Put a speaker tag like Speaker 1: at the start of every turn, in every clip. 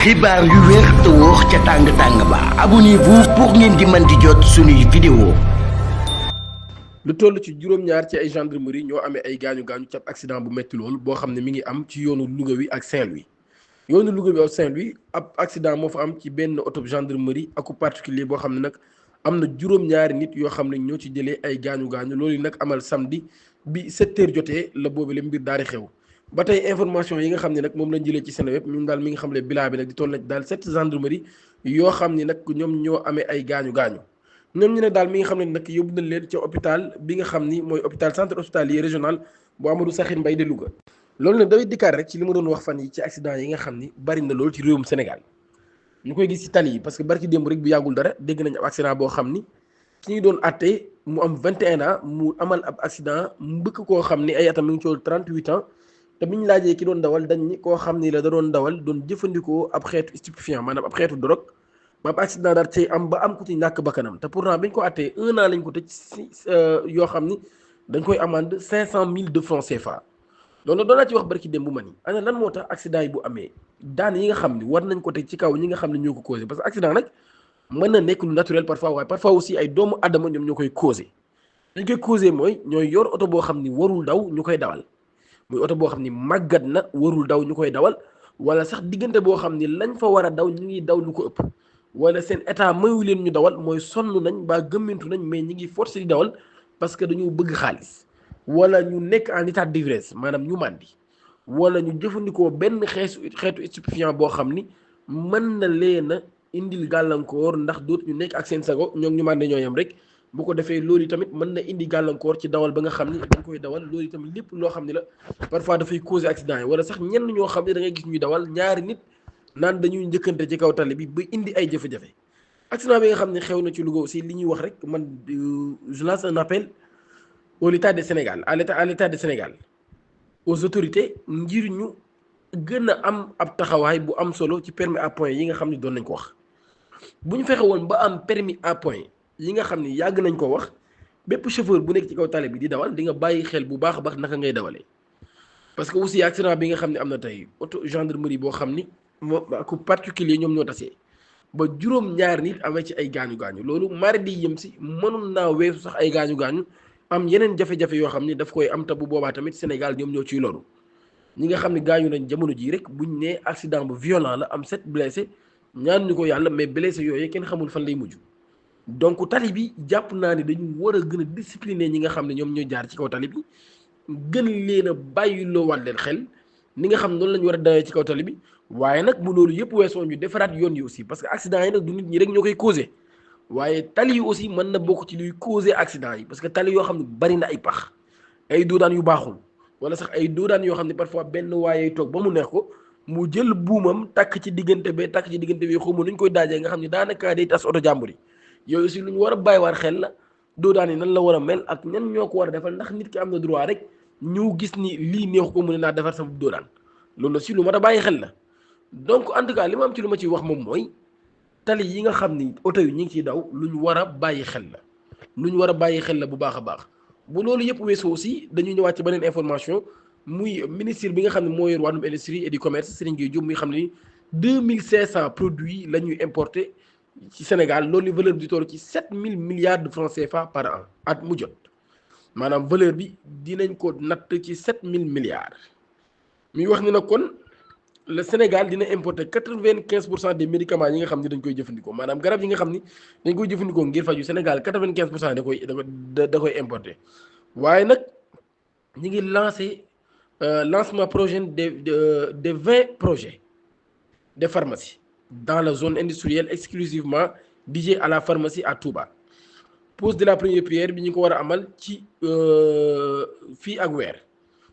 Speaker 1: xibaar yu wér te wóor ca tàng-tàng ba abonnez-vous pour ngeen di mën di jot suñuy vidéo.
Speaker 2: lu toll ci juróom-ñaar ci ay gendarmerie ñoo amee ay gaañu-gaañu ci ab accident bu metti lool boo xam ne mi ngi am ci yoonu Louga wi ak Saint-Louis yoonu Louga bi ak Saint-Louis ab accident moo fa am ci benn oto gendarmerie aku particulier boo xam ne nag am na juróom-ñaari nit yoo xam ne ñoo ci jëlee ay gaañu-gaañu loolu nag amal samedi bi 7h jotee la boobu le mbir daal di xew. ba tey information yi nga xam ne nag moom lañ jëlee ci Seneweb ñun daal mi nga xam ne bilan bi nag di toll na daal 7 gendarmerie yoo xam ne nag ñoom ñoo amee ay gaañu-gaañu ñoom ñu ne daal mi nga xam ne nag yóbbu nañ leen ca hôpital bi nga xam ni mooy hôpital centre hospitalier régional bu Amadou Sakhir Mbaye de Louga. loolu nag dafay dikkaat rek ci li ma doon wax fan yi ci accident yi nga xam ni bari na lool ci réewum Sénégal ñu koy gis ci tali yi parce que barki démb rek bu yàggul dara dégg nañ ab accident boo xam ni ki ñu doon àtte mu am 21 ans mu amal ab accident mbëkk koo xam ni ay atam mi ngi ci 38 ans. te bi ñu laajee ki doon dawal dañ ni koo xam ni la da doon dawal doon jëfandikoo ab xeetu stupéfiant maanaam ab xeetu drogue ba ab accident daal cay am ba am ku ci ñàkk bakkanam te pourtant bi ñu ko attee 1 an lañ ko tëj si yoo xam ni dañ koy amende 500 000 de francs CFA. loolu doon naa ci wax barki dem bu ma ni ana lan moo tax accident yi bu amee daan yi nga xam ni war nañ ko teg ci kaw ñi nga xam ne ñoo ko causé parce que accident nag mën na nekk lu naturel parfois waaye parfois aussi ay doomu adama ñoom ñoo koy causé dañ koy causé mooy ñooy yor oto boo xam ni warul daw ñu koy dawal. muy oto boo xam ni màggat na warul daw ñu koy dawal wala sax diggante boo xam ni lañ fa war a daw ñu ngi daw lu ko ëpp wala seen état mayu leen ñu dawal mooy sonn nañ ba gëmmintu nañ mais ñi ngi forcé di dawal parce que dañoo bëgg xaalis wala ñu nekk en état d'ivresse maanaam ñu màndi wala ñu jëfandikoo benn xeetu stupéfiant boo xam ni mën na leen a indil gàllankoor ndax dootu ñu nekk ak seen sago ñoom ñu màndi ñoo yem rek bu ko defee loolu tamit mën na indi gàllankoor ci dawal ba nga xam ni dañ koy dawal loolu tamit lépp loo xam ne la parfois dafay causer accident yi wala sax ñenn ñoo xam ne da ngay gis ñuy dawal ñaari nit naan dañuy njëkkante ci kaw tali bi ba indi ay jafe-jafe accident bi nga xam ne xew na ci Louga aussi li ñuy wax rek man je lance un appel au l'état du Sénégal à l'état du Sénégal aux autorités ngir ñu gën a am ab taxawaay bu am solo ci permis à point yi nga xam ne doon nañ ko wax bu ñu fexe woon ba am permis à point yi nga xam ni yàgg nañ ko wax bépp chauffeur bu nekk ci kaw tali bi di dawal di nga bàyyi xel bu baax a baax naka ngay dawalee parce que aussi accident bi nga xam ne am na tey auto gendarmerie boo xam ni moom ku particulier ñoom ñoo tasee ba juróom-ñaar nit amee ci ay gaañu-gaañu loolu mardi yëm si mënul naa weesu sax ay gaañu-gaañu am yeneen jafe-jafe yoo xam ni daf koy am te bu boobaa tamit Sénégal ñoom ñoo ciy loru ñi nga xam ne gaañu nañ jamono jii rek buñ nee accident bu violent la am 7 blessés ñaan ñu ko yàlla mais blessés yooyu kenn xamul fan lay mujj. donc tali bi jàpp naa ne dañu war a gën a discipliner ñi nga xam ne ñoom ñooy jaar ci kaw tali bi gën leen a bàyyiloo waat leen xel ni nga xam noonu la ñu war a dawee ci kaw tali bi waaye nag bu loolu yëpp weesoo ñu defaraat yoon yi aussi parce que accident yi nag du nit ñi rek ñoo koy causé waaye tali yi aussi mën na bokk ci luy causé accident yi parce que tali yoo xam ne bari na ay pax ay doodaan yu baaxul wala sax ay doodaan yoo xam ne parfois benn waayey toog ba mu neex ko mu jël buumam takk ci diggante be xawma nuñ koy daajee nga xam ne daanaka day tas oto jàmbur yi yooyu aussi lu ñu war a bàyyiwaat xel la doodaan yi nan la war a mel ak ñan ñoo ko war a defal ndax nit ki am na droit rek ñu gis ni lii neexu ko mu ne naa defar sama doodaan loolu aussi lu mat a bàyyi xel la donc en tout cas li ma am ci lu ma ciy wax moom mooy tali yi nga xam ni oto yi ñu ngi ciy daw lu ñu war a bàyyi xel la lu ñu war a bàyyi xel la bu baax a baax bu loolu yëpp weesoo aussi dañuy ñëwaat ci beneen information muy ministre bi nga xam ne moo yor wàllum industrie et du commerce Serigne Gueye Diop muy xam ne 2500 produits la ñuy importer ci Sénégal loolu valeur bi di toll ci 7000 milliards de francs CFA par an at mu jot maanaam valeur bi dinañ ko natt ci 7000 milliards muy wax ni nag kon le Sénégal dina importer 95% des médicaments yi nga xam ni dañ koy jëfandikoo maanaam garab yi nga xam ni dañ koy jëfandikoo ngir faju Sénégal 95% da koy importer waaye nag ñi ngi lancé lancement projet de 20 projets de pharmacie dans la zone industrielle exclusivement dédiée à la pharmacie à Touba pose de la première pierre bi ñu ko war a amal ci fii ak weer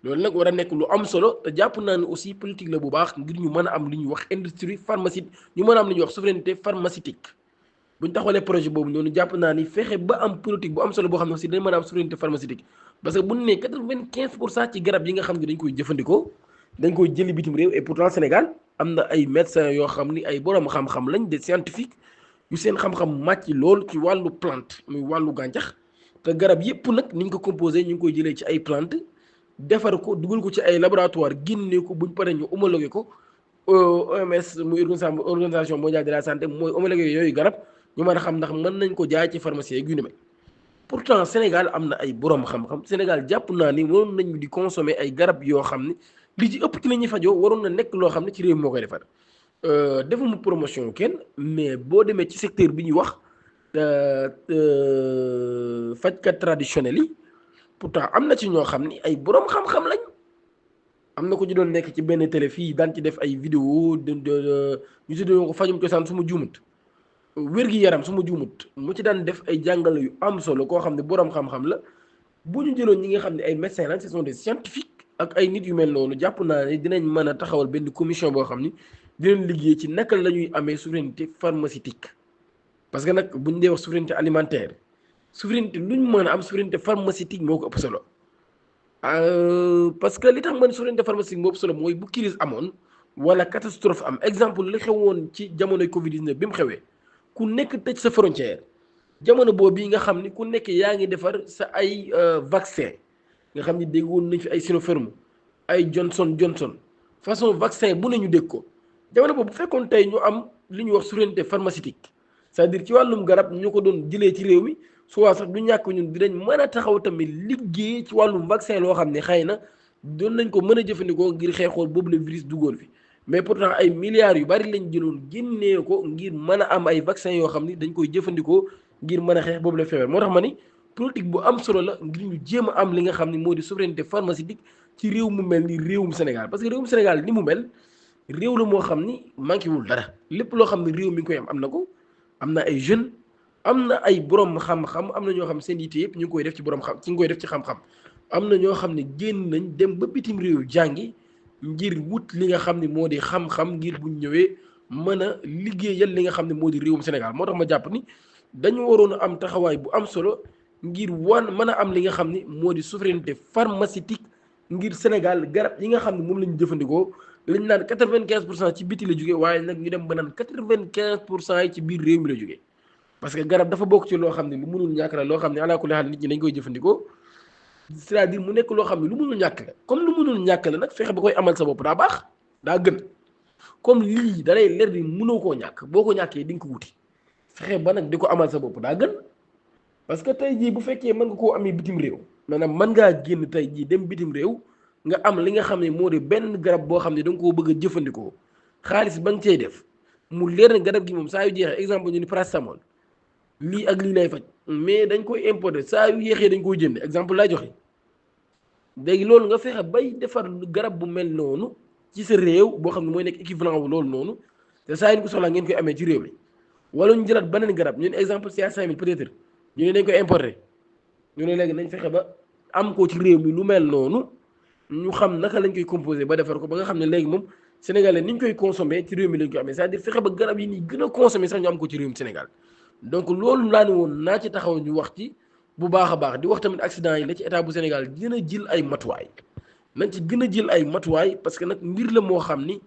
Speaker 2: loolu nag war a nekk lu am solo te jàpp naa ne aussi politique la bu baax ngir ñu mën a am li ñuy wax industrie pharmaceutique ñu mën a am li ñuy wax souveraineté pharmaceutique bu ñu taxawalee projet boobu noonu jàpp naa ni fexe ba am politique bu am solo boo xam ne aussi dañ mën a am souveraineté pharmaceutique parce que bu ñu nee 95% ci garab yi nga xam ne dañ koy jëfandikoo dañ koy jëli bitim réew et pourtant Sénégal am na ay médecins yoo xam ni ay borom xam-xam lañ des scientifiques yu seen xam-xam màcc lool ci wàllu plante muy wàllu gàncax te garab yépp nag ni ñu ko composé ñu ngi koy jëlee ci ay plante defar ko dugal ko ci ay laboratoire génne ko buñ paree ñu homologué ko OMS muy organisation mondiale de la santé mooy homologué yooyu garab ñu mën a xam ndax mën nañ ko jaay ci pharmacie yi yu ni mel pourtant Sénégal am na ay borom xam-xam Sénégal jàpp naa ni waroon nañu di consommer ay garab yoo xam ne li ci ëpp ci la ñuy fajoo waroon na nekk loo xam ne ci réew mi moo koy defar defuma promotion kenn mais boo demee ci secteur bi ñuy wax fajkat traditionnel yi pourtant am na ci ñoo xam ni ay borom xam-xam lañ. am na ko ñu doon nekk ci benn télé fii daan ci def ay vidéo ñu tuddee ko fajum cosaan su ma juumut wér-gi-yaram su ma juumut mu ci daan def ay jàngale yu am solo koo xam ne boroom xam-xam la bu ñu jëloon ñi nga xam ne ay médecins lañ ce sont des scientifiques ak ay nit yu mel noonu jàpp naa ne dinañ mën a taxawal benn commission boo xam ni dinañ liggéey ci naka la ñuy amee souveraineté pharmaceutique parce que nag bu ñu dee wax souveraineté alimentaire souveraineté lu ñu mën a am souveraineté pharmaceutique moo ko ëpp solo. parce que li tax man souveraineté pharmaceutique boobu solo mooy bu crise amoon wala catastrophe am exemple li xewoon ci jamonoy Covid 19 bi mu xewee ku nekk tëj sa frontière jamono boobu yi nga xam ni ku nekk yaa ngi defar sa ay vaccin nga xam ni déggoon nañ fi ay Sinopharm ay Johnson façon vaccin bu ne ñu dégg ko jamono boobu bu fekkoon tey ñu am li ñuy wax souveraineté pharmaceutique c'est-à-dire ci wàllum garab ñu ko doon jëlee ci réew mi. soit sax du ñàkk ñun dinañ mën a taxaw tamit liggéey ci wàllum vaccin loo xam ne xëy na doon nañ ko mën a jëfandikoo ngir xeexool boobu le virus duggoon fi mais pourtant ay milliards yu bari lañ jëloon génnee ko ngir mën a am ay vaccin yoo xam ni dañ koy jëfandikoo ngir mën a xeex boobu la feebar moo tax ma ni politique bu am solo la ngir ñu jéem a am li nga xam ne moo di souveraineté pharmaceutique ci réew mu mel ni réewum Sénégal parce que réewum Sénégal ni mu mel réew la moo xam ni manqué wul dara lépp loo xam ne réew mi ngi koy am na ko am na ay jeunes. am na ay borom xam-xam am na ñoo xam seen yitte yëpp ñu ngi koy def ci borom xam ci ngi koy def ci xam-xam am na ñoo xam ne génn nañ dem ba bitim réew jàngi ngir wut li nga xam ne moo di xam-xam ngir buñ ñëwee mën a liggéeyal li nga xam ne moo di réewum Sénégal moo tax ma jàpp ni dañu waroon a am taxawaay bu am solo ngir mën a am li nga xam ne moo di souveraineté pharmaceutique ngir Sénégal garab yi nga xam ne moom la ñu jëfandikoo lañ naan 95% ci biti la jógee waaye nag ñu dem ba naan 95% yi ci biir réew mi la jógee. parce que garab dafa bokk ci loo xam ne lu mënul ñàkk la loo xam ne alaa kulli haal nit ñi dañ koy jëfandikoo c'est-à-dire mu nekk loo xam ne lu mënul ñàkk la comme lu mënul ñàkk la nag fexe ba koy amal sa bopp daa baax daa gën comme lii da lay leer ni mënoo koo ñàkk boo ko ñàkkee di nga ko wuti fexe ba nag di ko amal sa bopp daa gën parce que tey jii bu fekkee mën nga koo amee bitim réew maanaam mën ngaa génn tey jii dem bitim réew nga am li nga xam ne moo di benn garab boo xam ne da nga koo bëgg a jëfandikoo xaalis ba nga cey def mu leer na garab gi moom saa yu jeexee exemple ñu ni paracétamol lii ak lii lay faj mais dañ koy importer saa yu yéexee dañ koy jënd exemple laa joxe léegi loolu nga fexe bay defar garab bu mel noonu ci sa réew boo xam ne mooy nekk équivalent wu loolu noonu te saa yu ko soxlaa ngeen koy amee ci réew mi wala ñu jëlaat beneen garab ñu ne exemple CA5000 peut-être ñu ne dañ koy importer ñu ne léegi nañ fexe ba am ko ci réew mi lu mel noonu ñu xam naka lañ koy composé ba defar ko ba nga xam ne léegi moom sénégalais ni ñu koy consommé ci réew mi lañ koy amee c'est-à-dire fexe ba garab yi ni gën a consommé sax ñu am ko ci réewum Sénégal donc loolu laa ne woon naa ci taxaw ñu wax ci bu baax a baax di wax tamit accident yi la ci état bu Sénégal gën a jël ay matuwaay nañ ci gën a jël ay matuwaay parce que nag mbir la moo xam ni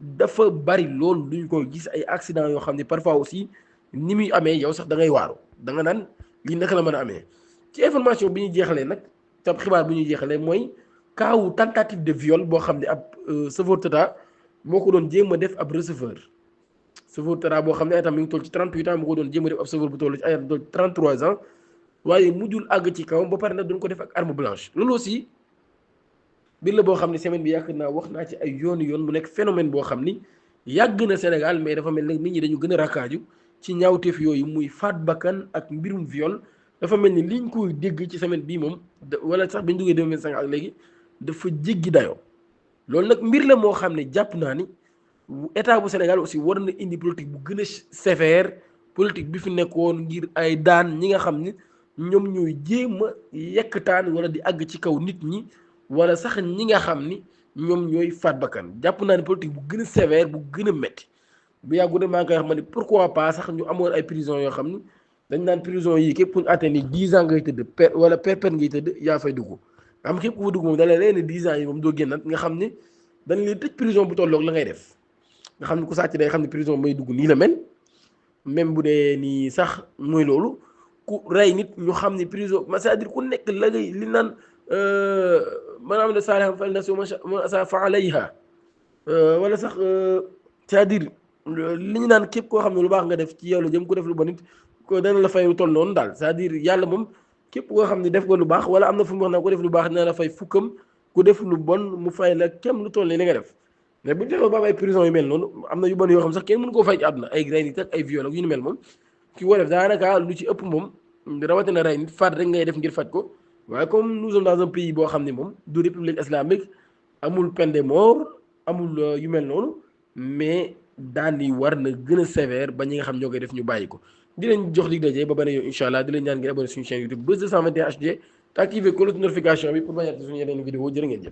Speaker 2: dafa bari loolu duñ koy gis ay accident yoo xam ne parfois aussi ni muy amee yow sax da ngay waaru da nga naan lii naka la mën a amee ci information bi ñuy jeexalee nag tab xibaar bu ñuy jeexalee mooy kaawu tentative de viol boo xam ne ab chauffeur Tata moo ko doon jéem a def ab receveur Tata boo xam ne ay tam mi ngi toll ci 38 ans moo ko doon jéem a def ab chauffeur bu toll ci ay 33 ans waaye mujjul àgg ci kawam ba pare nag doon ko def ak arme blanche loolu aussi mbir la boo xam ne semaine bi yàgg naa wax naa ci ay yoon mu nekk phénomène boo xam ni yàgg na Sénégal mais dafa mel nag nit ñi dañu gën a rakkaaju ci ñaawteef yooyu muy faat bakkan ak mbirum viol dafa mel ni liñ koy dégg ci semaine bii moom wala sax biñ duggee 2025 ak léegi dafa jéggi dayoo loolu nag mbir la moo xam ne jàpp naa ni état bu Sénégal aussi war na indi politique bu gën a sévère politique bi fi nekkoon ngir ay daan ñi nga xam ni ñoom ñooy jéem a yekkataan wala di àgg ci kaw nit ñi wala sax ñi nga xam ni ñoom ñooy faat bakkan jàpp naa ni politique bu gën a sévère bu gën a métti bu yàggu ne maa ngi koy wax ma ni pourquoi pas sax ñu amoon ay prison yoo xam ni dañ naan prison yi képp ku ñu àtte ni 10 ans ngay tëdd wala perpète ngay tëdd yaa fay dugg am képp ku fa dugg moom da lay ne 10 ans yi moom doo génnaat nga xam ne dañ leen tëj prison bu tolloog la ngay def nga xam ne ku sàcc day xam ne prison may dugg nii la mel même bu dee nii sax mooy loolu ku rey nit ñu xam ne prison c'est-à-dire ku nekk la ngay li naan maanaam ne saalihan fal nafsihi wa man asaa fa alayha wala sax c'est-à-dire li ñu naan képp koo xam ne lu baax nga def ci yow la jëm ku def lu bon it ko dana la fay lu toll noonu daal c'est-à-dire yàlla moom képp koo xam ne def nga lu baax wala am na fu mu wax naa ko def lu baax dina la fay fukkam ku def lu bon mu fay la kem lu toll nii li nga def mais bu ñu defee ba am ay prison yu mel noonu am na yu bon yoo xam sax kenn mënu koo fay ci àdduna ay rey nit ak ay viol ak yu ni mel moom ki ko def daanaka lu ci ëpp moom rawatina rey nit faat rek ngay def ngir faj ko waaye comme nous sommes dans un pays boo xam ne moom du république islamique amul peine de mort amul yu mel noonu mais daan yi war na gën a sévère ba ñi nga xam ñoo koy def ñu bàyyi ko di leen jox dig daje ba beneen yoon incha allah di leen ñaan ngeen abonné suñu chaîne YouTube Buzz 221 HD te activé cloche de notification bi pour bañ a suñu yeneen vidéo jërë ngeen jëf